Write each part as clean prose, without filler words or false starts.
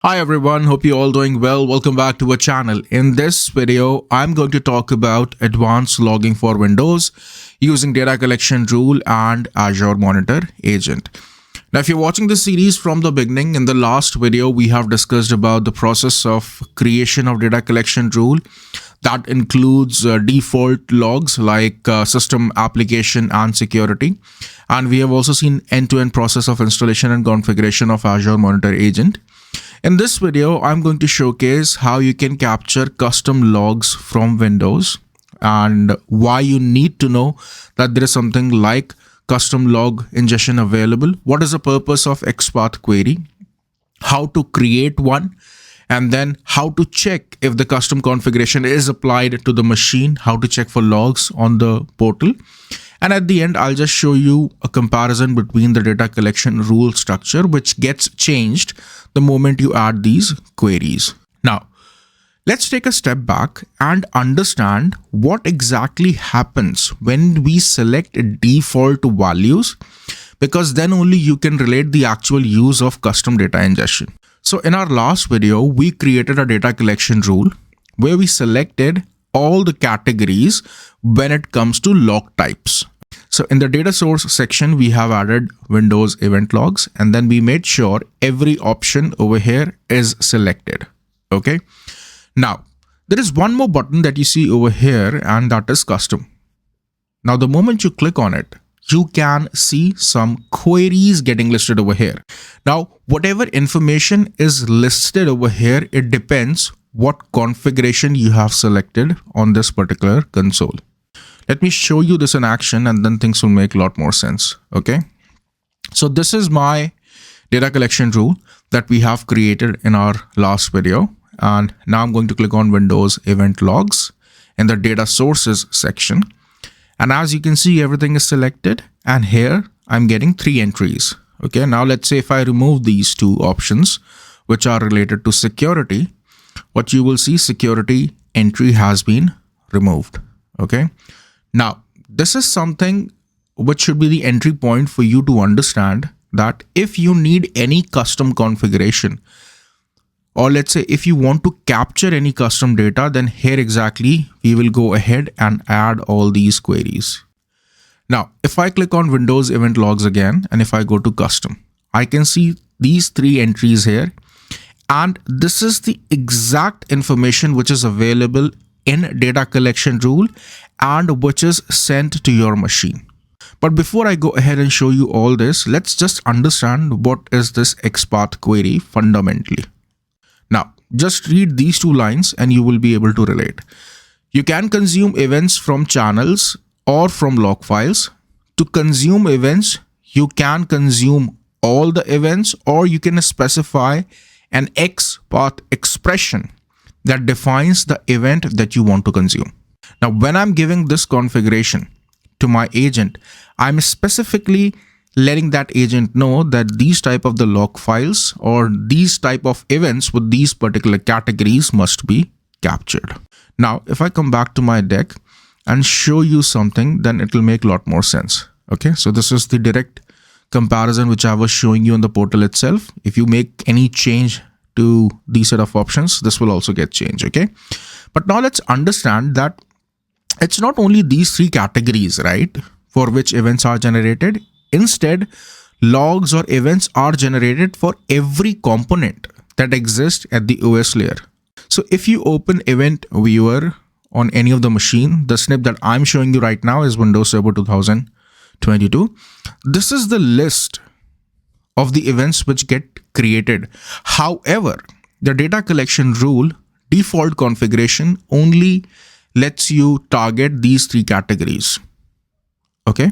Hi everyone, hope you're all doing well. Welcome back to our channel. In this video, I'm going to talk about advanced logging for Windows using data collection rule and Azure Monitor Agent. Now, if you're watching this series from the beginning, in the last video, we have discussed about the process of creation of data collection rule. That includes default logs like system, application, and security. And we have also seen end-to-end process of installation and configuration of Azure Monitor Agent. In this video, I'm going to showcase how you can capture custom logs from Windows and why you need to know that there is something like custom log ingestion available. What is the purpose of xpath query? How to create one, and then how to check if the custom configuration is applied to the machine, how to check for logs on the portal. And at the end, I'll just show you a comparison between the data collection rule structure, which gets changed the moment you add these queries. Now, let's take a step back and understand what exactly happens when we select default values, because then only you can relate the actual use of custom data ingestion. So in our last video, we created a data collection rule where we selected all the categories when it comes to log types. So in the data source section, we have added Windows event logs, and then we made sure every option over here is selected. Okay. Now, there is one more button that you see over here, and that is custom. Now, the moment you click on it, you can see some queries getting listed over here. Now, whatever information is listed over here, it depends what configuration you have selected on this particular console. Let me show you this in action, and then things will make a lot more sense. Okay. So this is my data collection rule that we have created in our last video. And now I'm going to click on Windows event logs in the data sources section. And as you can see, everything is selected. And here I'm getting 3 entries. Okay. Now let's say if I remove these 2 options, which are related to security, what you will see, security entry has been removed. Okay. Now, this is something which should be the entry point for you to understand that if you need any custom configuration, or let's say if you want to capture any custom data, then here exactly we will go ahead and add all these queries. Now, if I click on Windows event logs again, and if I go to custom, I can see these 3 entries here. And this is the exact information which is available in data collection rule and which is sent to your machine. But before I go ahead and show you all this, let's just understand what is this xpath query fundamentally. Now, just read these 2 lines and you will be able to relate. You can consume events from channels or from log files. To consume events, you can consume all the events, or you can specify an xpath expression that defines the event that you want to consume. Now, when I'm giving this configuration to my agent, I'm specifically letting that agent know that these type of the log files or these type of events with these particular categories must be captured. Now, if I come back to my deck and show you something, then it will make a lot more sense. Okay, so this is the direct comparison which I was showing you on the portal itself. If you make any change to these set of options, this will also get changed. Okay, but now let's understand that it's not only these 3 categories, right, for which events are generated. Instead, logs or events are generated for every component that exists at the OS layer. So if you open event viewer on any of the machine, the snip that I'm showing you right now is Windows Server 2022. This is the list of the events which get created. However, the data collection rule default configuration only lets you target these 3 categories. Okay.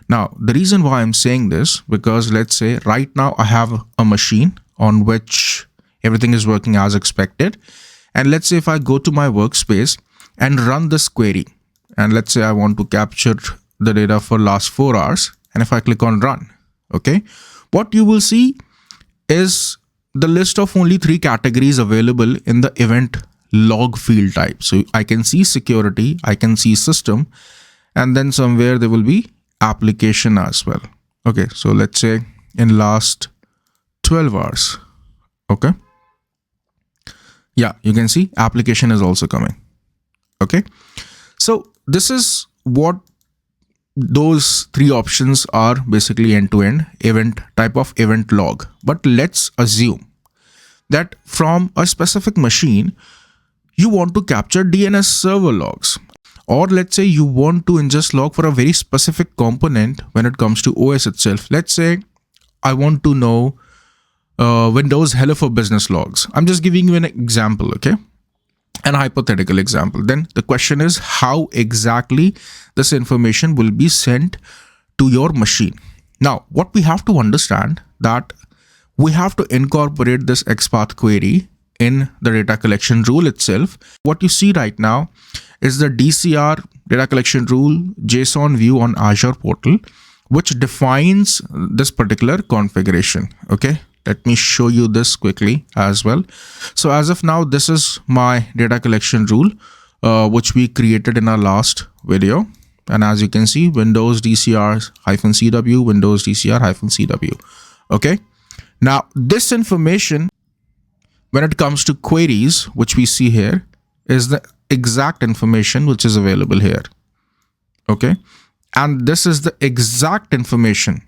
Now, the reason why I'm saying this, because let's say right now I have a machine on which everything is working as expected. And let's say if I go to my workspace and run this query, and let's say I want to capture the data for last 4 hours. And if I click on run, okay, what you will see is the list of only 3 categories available in the event log field type. So I can see security, I can see system, and then somewhere there will be application as well. Okay, so let's say in last 12 hours. Okay, Yeah, you can see application is also coming. Okay. So this is what those three options are basically end-to-end event type of event log. But let's assume that from a specific machine, you want to capture DNS server logs. Or let's say you want to ingest log for a very specific component when it comes to OS itself. Let's say I want to know Windows Hello for Business logs. I'm just giving you an example, okay? An hypothetical example. Then the question is how exactly this information will be sent to your machine. Now, what we have to understand that we have to incorporate this xpath query in the data collection rule itself. What you see right now is the DCR data collection rule JSON view on Azure portal, which defines this particular configuration. Okay. Let me show you this quickly as well. So as of now, this is my data collection rule, which we created in our last video. And as you can see, Windows DCR-CW, Windows DCR-CW. Okay. Now, this information, when it comes to queries, which we see here, is the exact information which is available here. Okay. And this is the exact information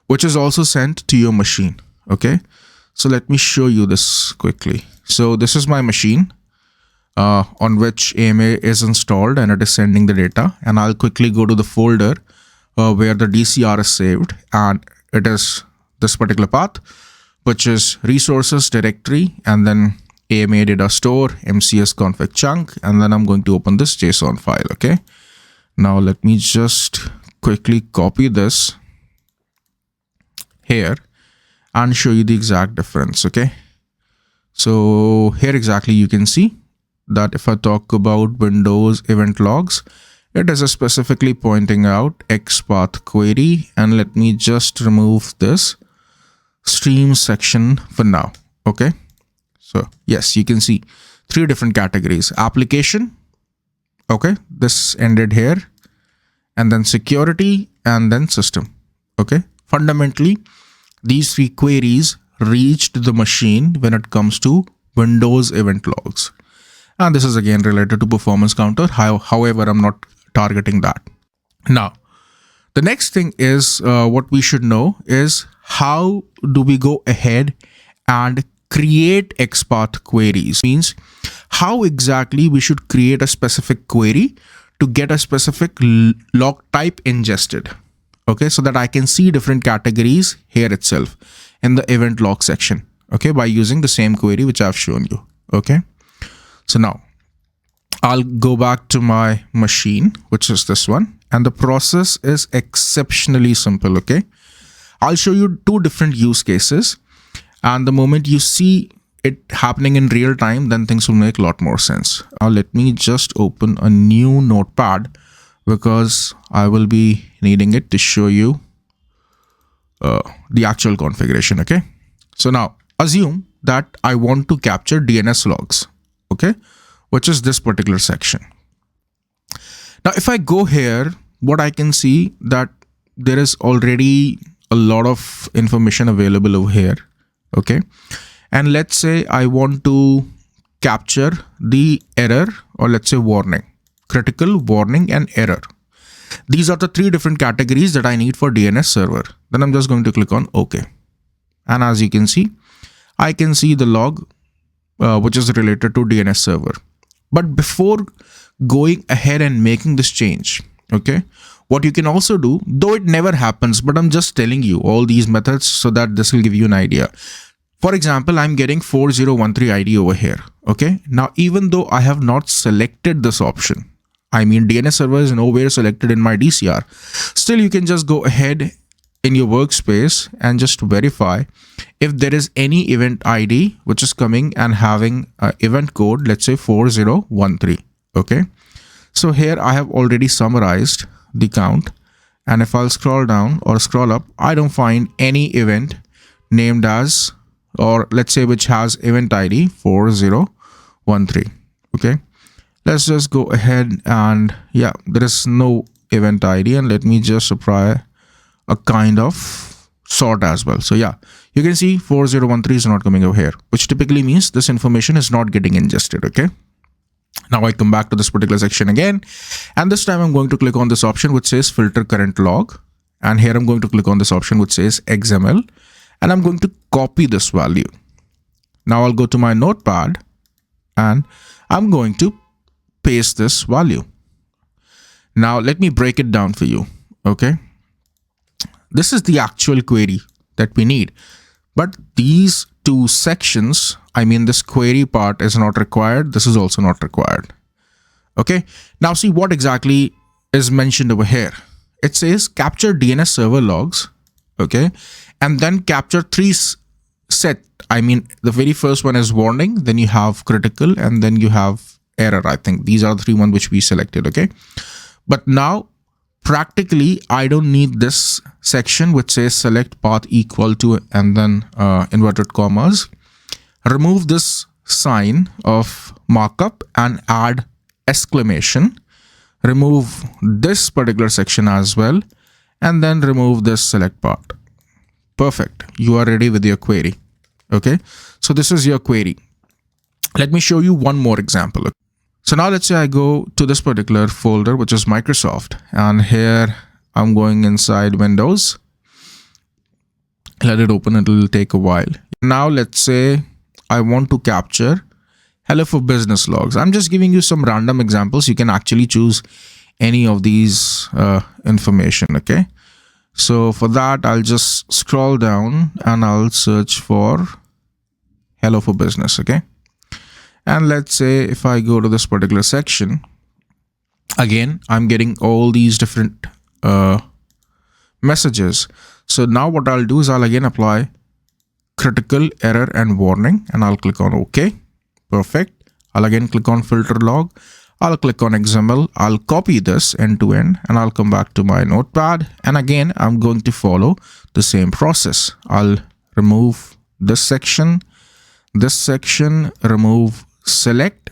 which is also sent to your machine. Okay. So let me show you this quickly. So this is my machine on which AMA is installed and it is sending the data. And I'll quickly go to the folder where the DCR is saved. And it is this particular path, which is resources directory and then AMA data store, MCS config chunk. And then I'm going to open this JSON file. Okay. Now let me just quickly copy this here and show you the exact difference. Okay. So here exactly you can see that if I talk about Windows event logs, it is specifically pointing out xpath query. And let me just remove this stream section for now. Okay. So yes, you can see three different categories: application. Okay. This ended here, and then security, and then system. Okay. Fundamentally, these three queries reached the machine when it comes to Windows event logs. And this is again related to performance counter. However, I'm not targeting that. Now, the next thing is what we should know is how do we go ahead and create xpath queries. Means how exactly we should create a specific query to get a specific log type ingested. Okay, so that I can see different categories here itself in the event log section. Okay, by using the same query which I've shown you. Okay, so now I'll go back to my machine, which is this one, and the process is exceptionally simple. Okay, I'll show you two different use cases, and the moment you see it happening in real time, then things will make a lot more sense. Let me just open a new notepad because I will be needing it to show you the actual configuration. Okay, so now assume that I want to capture DNS logs. Okay, which is this particular section. Now, if I go here, what I can see that there is already a lot of information available over here. Okay, and let's say I want to capture the error, or let's say warning, critical, warning, and error. These are the three different categories that I need for DNS server. Then I'm just going to click on OK. And as you can see, I can see the log which is related to DNS server. But before going ahead and making this change, okay, what you can also do, though it never happens, but I'm just telling you all these methods so that this will give you an idea. For example, I'm getting 4013 ID over here. Okay, now even though I have not selected this option, I mean DNS server is nowhere selected in my DCR, still you can just go ahead in your workspace and just verify if there is any event ID which is coming and having an event code, let's say 4013. Okay, so here I have already summarized the count, and if I'll scroll down or scroll up, I don't find any event named as, or let's say which has event ID 4013. Okay, let's just go ahead and yeah, there is no event ID, and let me just apply a kind of sort as well. So yeah, You can see 4013 is not coming over here, which typically means this information is not getting ingested. Okay. Now I come back to this particular section again, and this time I'm going to click on this option which says filter current log. And here I'm going to click on this option which says XML, and I'm going to copy this value. Now I'll go to my notepad and I'm going to paste this value. Now let me break it down for you. Okay. This is the actual query that we need, but these two sections, I mean this query part is not required. This is also not required. Okay. Now see what exactly is mentioned over here. It says capture DNS server logs. Okay. And then capture three set. I mean, the very first one is warning, then you have critical, and then you have error. I think these are the three ones which we selected. Okay. But now practically, I don't need this section which says select path equal to and then inverted commas. Remove this sign of markup and add exclamation. Remove this particular section as well, and then remove this select part. Perfect. You are ready with your query. Okay. So this is your query. Let me show you one more example. So now let's say I go to this particular folder, which is Microsoft, and here I'm going inside Windows. Let it open. It will take a while. Now let's say I want to capture hello for business logs. I'm just giving you some random examples. You can actually choose any of these information. Okay. So for that, I'll just scroll down and I'll search for hello for business. Okay. And let's say if I go to this particular section, again, I'm getting all these different messages. So now what I'll do is I'll again apply critical, error, and warning, and I'll click on OK. Perfect. I'll again click on filter log. I'll click on XML. I'll copy this end to end, and I'll come back to my notepad. And again, I'm going to follow the same process. I'll remove this section, remove select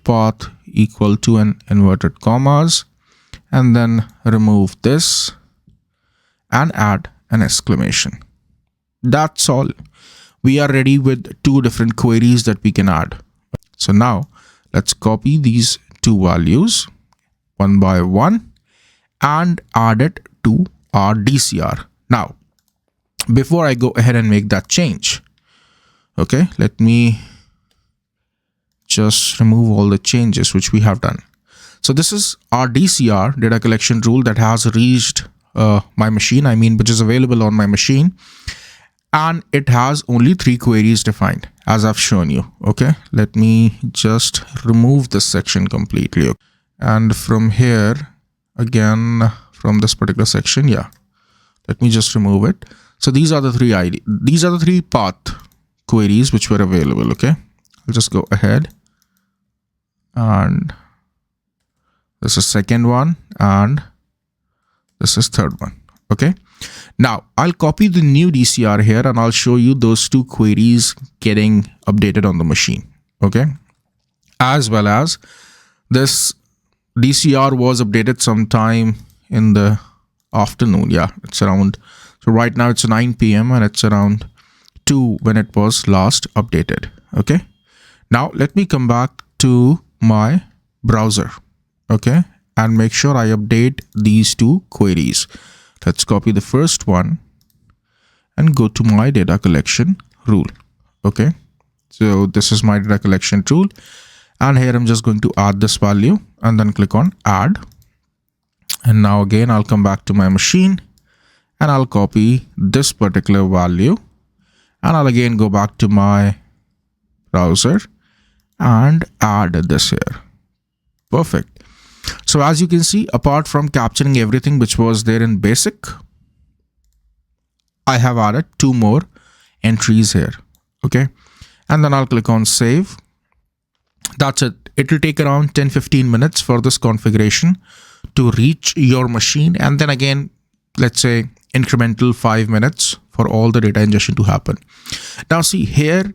path equal to and inverted commas, and then remove this and add an exclamation. That's all. We are ready with two different queries that we can add. So now let's copy these two values one by one and add it to our DCR. Now, before I go ahead and make that change, okay, let me just remove all the changes which we have done. So this is our DCR, data collection rule, that has reached my machine, which is available on my machine. And it has only 3 queries defined, as I've shown you. Okay, let me just remove this section completely. And from here, again, from this particular section, yeah, let me just remove it. So these are the 3 path queries which were available. Okay, I'll just go ahead, and this is second one, and this is third one. Okay. Now I'll copy the new DCR here and I'll show you those 2 queries getting updated on the machine. Okay. As well as this DCR was updated sometime in the afternoon. Yeah, it's around, so right now it's 9 p.m. and it's around 2 when it was last updated. Okay. Now let me come back to my browser. Okay. And make sure I update these 2 queries. Let's copy the first one and go to my data collection rule. Okay. So this is my data collection rule. And here I'm just going to add this value and then click on add. And now again, I'll come back to my machine and I'll copy this particular value. And I'll again go back to my browser and add this here. Perfect. So as you can see, apart from capturing everything which was there in basic, I have added 2 more entries here. Okay. And then I'll click on save. That's it. It will take around 10-15 minutes for this configuration to reach your machine. And then again, let's say incremental 5 minutes for all the data ingestion to happen. Now see here,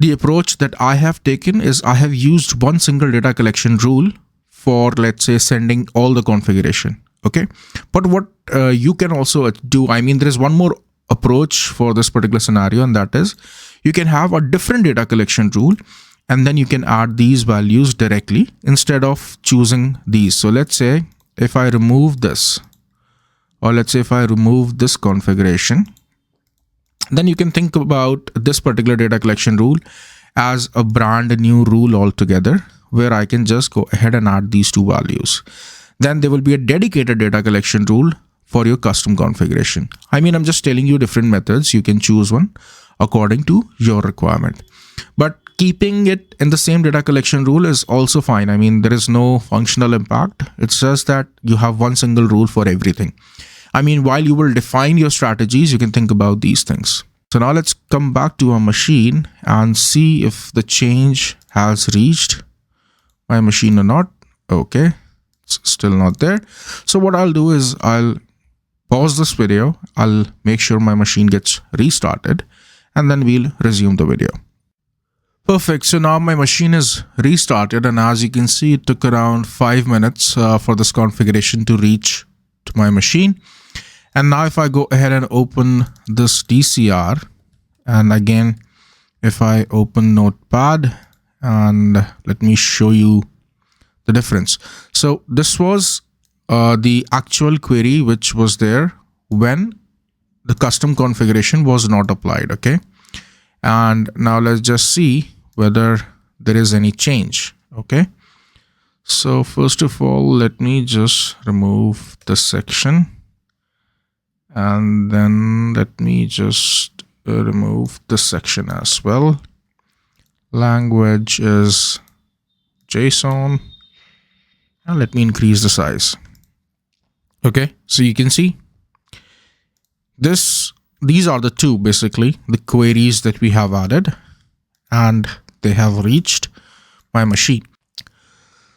the approach that I have taken is I have used one single data collection rule for, let's say, sending all the configuration. Okay, but what you can also do, I mean, there is one more approach for this particular scenario, and that is you can have a different data collection rule, and then you can add these values directly instead of choosing these. So let's say if I remove this, or let's say if I remove this configuration, then you can think about this particular data collection rule as a brand new rule altogether, where I can just go ahead and add these two values. Then there will be a dedicated data collection rule for your custom configuration. I mean, I'm just telling you different methods. You can choose one according to your requirement. But keeping it in the same data collection rule is also fine. I mean, there is no functional impact. It's just that you have one single rule for everything. I mean, while you will define your strategies, you can think about these things. So now let's come back to our machine and see if the change has reached my machine or not. Okay, it's still not there. So what I'll do is I'll pause this video. I'll make sure my machine gets restarted, and then we'll resume the video. Perfect. So now my machine is restarted, and as you can see, it took around 5 minutes for this configuration to reach to my machine. And now if I go ahead and open this DCR, and again, if I open Notepad, and let me show you the difference. So this was the actual query which was there when the custom configuration was not applied. Okay, and now let's just see whether there is any change. Okay, so first of all, let me just remove this section, and then let me just remove this section as well. Language is JSON, and let me increase the size. Okay, so you can see these are the two, basically the queries that we have added, and they have reached my machine.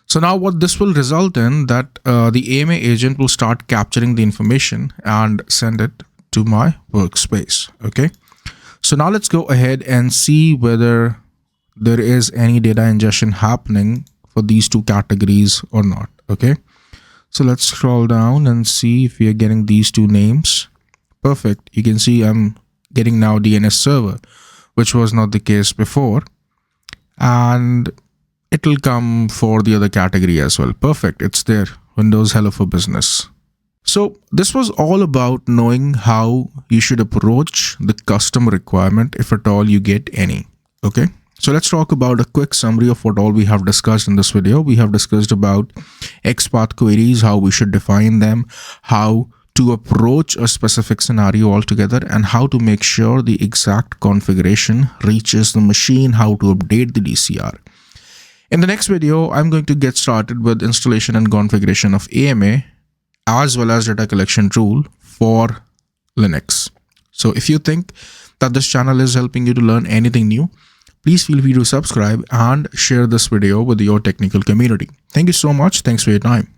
So now what this will result in, that the AMA agent will start capturing the information and send it to my workspace. Okay, so now let's go ahead and see whether there is any data ingestion happening for these two categories or not. Okay, so let's scroll down and see if we are getting these two names. Perfect. You can see I'm getting now DNS server, which was not the case before, and it will come for the other category as well. Perfect. It's there. Windows Hello for Business. So this was all about knowing how you should approach the custom requirement, if at all you get any. Okay, so let's talk about a quick summary of what all we have discussed in this video. We have discussed about xpath queries, how we should define them, how to approach a specific scenario altogether, and how to make sure the exact configuration reaches the machine, how to update the DCR. In the next video, I'm going to get started with installation and configuration of AMA, as well as data collection rule for Linux. So if you think that this channel is helping you to learn anything new, please feel free to subscribe and share this video with your technical community. Thank you so much. Thanks for your time.